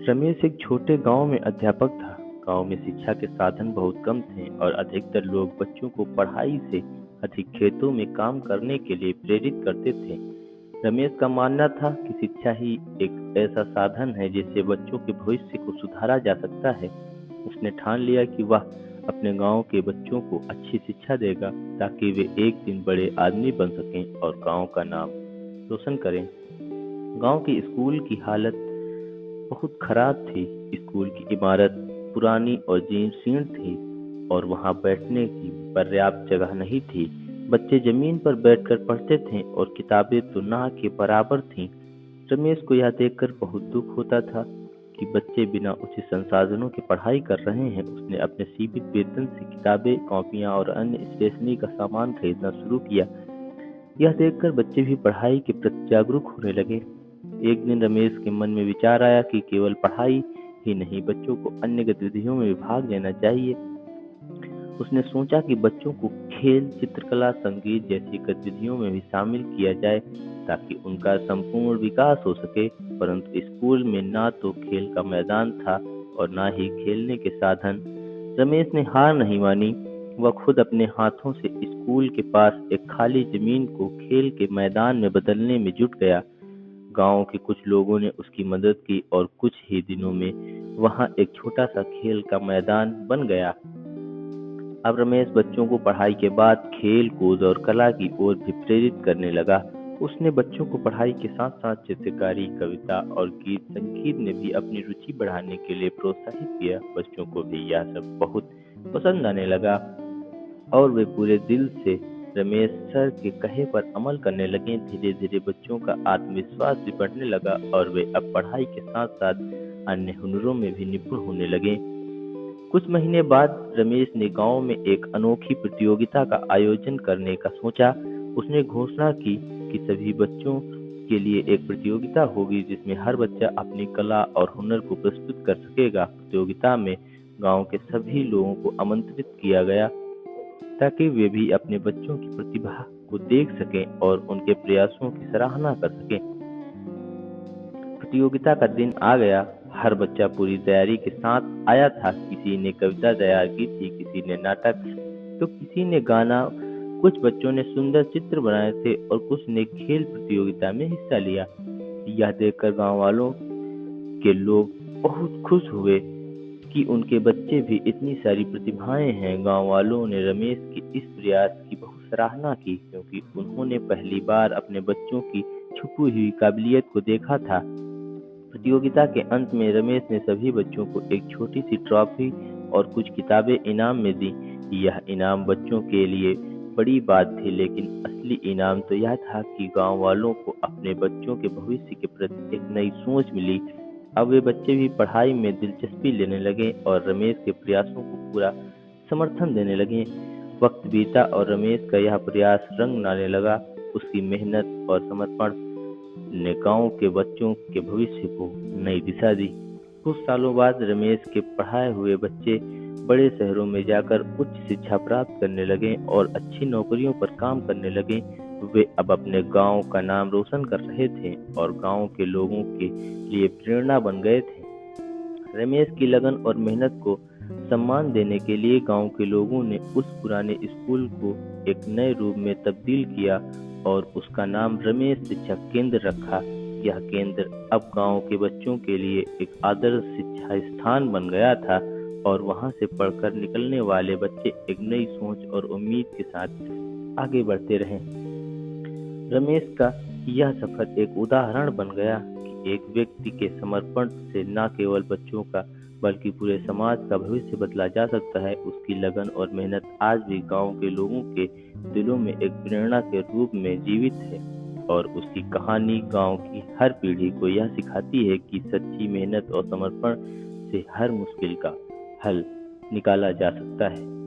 रमेश एक छोटे गांव में अध्यापक था। गांव में शिक्षा के साधन बहुत कम थे और अधिकतर लोग बच्चों को पढ़ाई से अधिक खेतों में काम करने के लिए प्रेरित करते थे। रमेश का मानना था कि शिक्षा ही एक ऐसा साधन है जिससे बच्चों के भविष्य को सुधारा जा सकता है। उसने ठान लिया कि वह अपने गांव के बच्चों को अच्छी शिक्षा देगा ताकि वे एक दिन बड़े आदमी बन सकें और गांव का नाम रोशन करें। गांव के स्कूल की हालत बहुत खराब थी। स्कूल की इमारत पुरानी और जीर्ण थी और वहां बैठने की पर्याप्त जगह नहीं थी। बच्चे जमीन पर बैठकर पढ़ते थे और किताबें तो ना के बराबर थीं। रमेश को यह देखकर बहुत दुख होता था कि बच्चे बिना उचित संसाधनों के पढ़ाई कर रहे हैं। उसने अपने सीमित वेतन से किताबें, कॉपियां और अन्य स्टेशनरी का सामान खरीदना शुरू किया। यह देखकर बच्चे भी पढ़ाई के प्रति जागरूक होने लगे। एक दिन रमेश के मन में विचार आया कि केवल पढ़ाई ही नहीं, बच्चों को अन्य गतिविधियों में भी भाग लेना चाहिए। उसने सोचा कि बच्चों को खेल, चित्रकला, संगीत जैसी गतिविधियों में भी शामिल किया जाए ताकि उनका संपूर्ण विकास हो सके। परंतु स्कूल में ना तो खेल का मैदान था और ना ही खेलने के साधन। रमेश ने हार नहीं मानी। वह खुद अपने हाथों से स्कूल के पास एक खाली जमीन को खेल के मैदान में बदलने में जुट गया। गांव के कुछ लोगों ने उसकी मदद की और कुछ ही दिनों में वहां एक छोटा सा खेल का मैदान बन गया। अब रमेश बच्चों को पढ़ाई के बाद खेल कूद और कला की ओर भी प्रेरित करने लगा। उसने बच्चों को पढ़ाई के साथ साथ चित्रकारी, कविता और गीत संगीत में भी अपनी रुचि बढ़ाने के लिए प्रोत्साहित किया। बच्चों को भी यह सब बहुत पसंद आने लगा और वे पूरे दिल से रमेश सर के कहे पर अमल करने लगे। धीरे धीरे बच्चों का आत्मविश्वास भी बढ़ने लगा और वे अब पढ़ाई के साथ साथ अन्य हुनरों में भी निपुण होने लगे। कुछ महीने बाद रमेश ने गांव में एक अनोखी प्रतियोगिता का आयोजन करने का सोचा। उसने घोषणा की कि सभी बच्चों के लिए एक प्रतियोगिता होगी जिसमें हर बच्चा अपनी कला और हुनर को प्रस्तुत कर सकेगा। प्रतियोगिता में गांव के सभी लोगों को आमंत्रित किया गया ताकि वे भी अपने बच्चों की प्रतिभा को देख सकें और उनके प्रयासों की सराहना कर सकें। प्रतियोगिता का दिन आ गया। हर बच्चा पूरी तैयारी के साथ आया था। किसी ने कविता तैयार की थी, किसी ने नाटक, तो किसी ने गाना। कुछ बच्चों ने सुंदर चित्र बनाए थे और कुछ ने खेल प्रतियोगिता में हिस्सा लिया। यह देखकर गांव वालों के लोग बहुत खुश हुए कि उनके बच्चे भी इतनी सारी प्रतिभाएं हैं। गांव वालों ने रमेश के इस प्रयास की बहुत सराहना की क्योंकि उन्होंने पहली बार अपने बच्चों की छुपी हुई काबिलियत को देखा था। प्रतियोगिता के अंत में रमेश ने सभी बच्चों को एक छोटी सी ट्रॉफी और कुछ किताबें इनाम में दी। यह इनाम बच्चों के लिए बड़ी बात थी, लेकिन असली इनाम तो यह था कि गांव वालों को अपने बच्चों के भविष्य के प्रति एक नई सोच मिली। अब वे बच्चे भी पढ़ाई में दिलचस्पी लेने लगे और रमेश के प्रयासों को पूरा समर्थन देने लगे। वक्त बीता और रमेश का यह प्रयास रंग लाने लगा। उसकी मेहनत और समर्पण ने गांव के बच्चों के भविष्य को नई दिशा दी। कुछ सालों बाद रमेश के पढ़ाए हुए बच्चे बड़े शहरों में जाकर उच्च शिक्षा प्राप्त करने लगे और अच्छी नौकरियों पर काम करने लगे। वे अब अपने गांव का नाम रोशन कर रहे थे और गांव के लोगों के लिए प्रेरणा बन गए थे। रमेश की लगन और मेहनत को सम्मान देने के लिए गांव के लोगों ने उस पुराने स्कूल को एक नए रूप में तब्दील किया और उसका नाम रमेश शिक्षा केंद्र रखा। यह केंद्र अब गांव के बच्चों के लिए एक आदर्श शिक्षा स्थान बन गया था और वहां से पढ़कर निकलने वाले बच्चे एक नई सोच और उम्मीद के साथ आगे बढ़ते रहे। रमेश का यह सफर एक उदाहरण बन गया कि एक व्यक्ति के समर्पण से न केवल बच्चों का बल्कि पूरे समाज का भविष्य बदला जा सकता है। उसकी लगन और मेहनत आज भी गांव के लोगों के दिलों में एक प्रेरणा के रूप में जीवित है और उसकी कहानी गांव की हर पीढ़ी को यह सिखाती है कि सच्ची मेहनत और समर्पण से हर मुश्किल का हल निकाला जा सकता है।